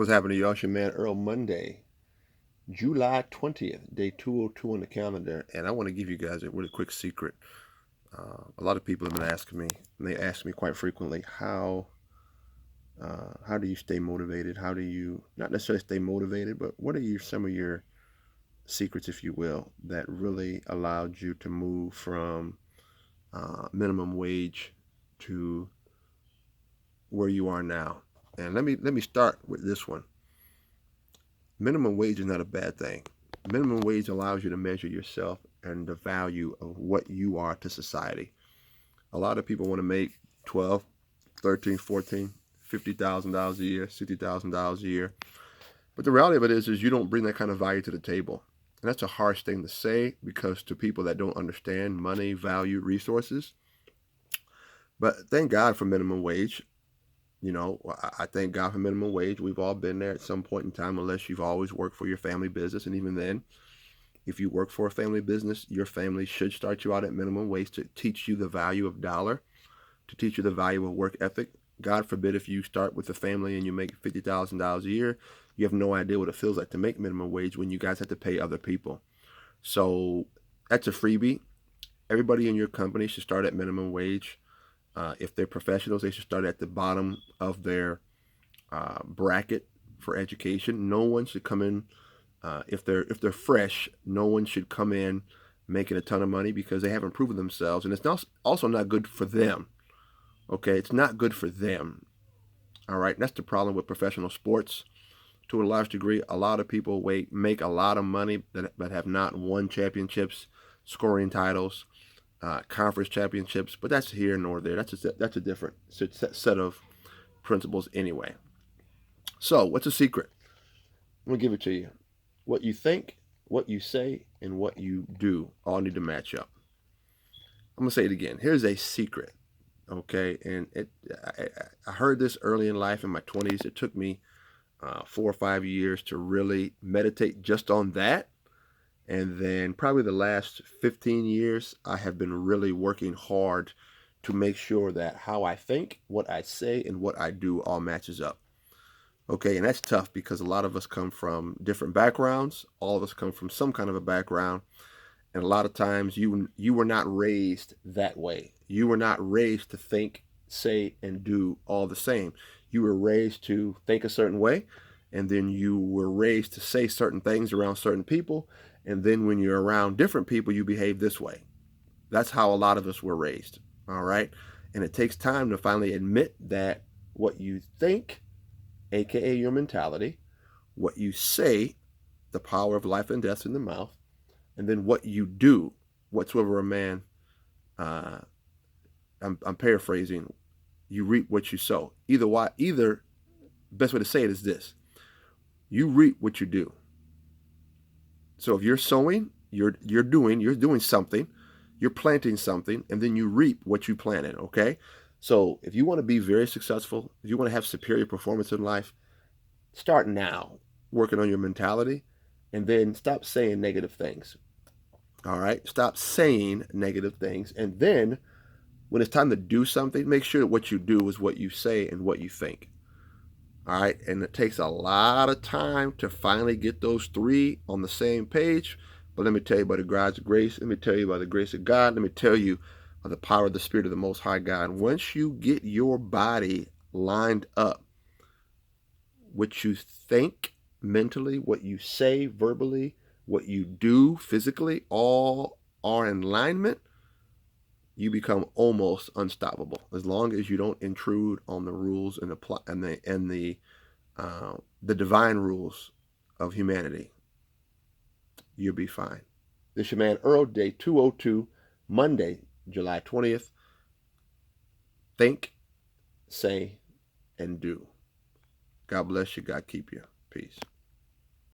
What's happening, y'all? It's your man Earl. Monday, July 20th, day 202 on the calendar. And I want to give you guys a really quick secret. A lot of people have been asking me, and they ask me quite frequently, how do you stay motivated? How do you not necessarily stay motivated, but what are some of your secrets, if you will, that really allowed you to move from minimum wage to where you are now? And let me start with this one. Minimum wage is not a bad thing. Minimum wage allows you to measure yourself and the value of what you are to society. A lot of people want to make 12, 13, 14, $50,000 a year, $60,000 a year. But the reality of it is you don't bring that kind of value to the table. And that's a harsh thing to say, because to people that don't understand money, value, resources. But thank God for minimum wage. I thank God for minimum wage. We've all been there at some point in time, unless you've always worked for your family business. And even then, if you work for a family business, your family should start you out at minimum wage to teach you the value of dollar, to teach you the value of work ethic. God forbid if you start with a family and you make $50,000 a year, you have no idea what it feels like to make minimum wage when you guys have to pay other people. So that's a freebie. Everybody in your company should start at minimum wage. If they're professionals, they should start at the bottom of their bracket for education. No one should come in if they're fresh. No one should come in making a ton of money because they haven't proven themselves, and it's also not good for them. Okay, it's not good for them. All right, that's the problem with professional sports. To a large degree, a lot of people make a lot of money but have not won championships, scoring titles, conference championships, but that's here nor there. That's a different set of principles anyway. So, what's the secret? I'm gonna give it to you. What you think, what you say, and what you do all need to match up. I'm gonna say it again. Here's a secret, okay? And I heard this early in life in my 20s. It took me 4 or 5 years to really meditate just on that. And then probably the last 15 years, I have been really working hard to make sure that how I think, what I say, and what I do all matches up. Okay, and that's tough because a lot of us come from different backgrounds. All of us come from some kind of a background. And a lot of times you were not raised that way. You were not raised to think, say, and do all the same. You were raised to think a certain way, and then you were raised to say certain things around certain people, and then when you're around different people, you behave this way. That's how a lot of us were raised, all right? And it takes time to finally admit that what you think, aka your mentality, what you say, the power of life and death in the mouth, and then what you do, whatsoever a man, I'm paraphrasing, you reap what you sow. Either best way to say it is this: you reap what you do. So if you're sowing, you're doing something, you're planting something, and then you reap what you planted. Okay. So if you want to be very successful, if you want to have superior performance in life, start now working on your mentality, and then stop saying negative things. All right, stop saying negative things, and then when it's time to do something, make sure that what you do is what you say and what you think. All right, and it takes a lot of time to finally get those three on the same page. But let me tell you, by the God's grace, let me tell you, by the grace of God, let me tell you, by the power of the Spirit of the Most High God, once you get your body lined up, what you think mentally, what you say verbally, what you do physically, all are in alignment, you become almost unstoppable. As long as you don't intrude on the rules and the divine rules of humanity, you'll be fine. This is your man Earl, day 202, Monday, July 20th. Think, say, and do. God bless you. God keep you. Peace.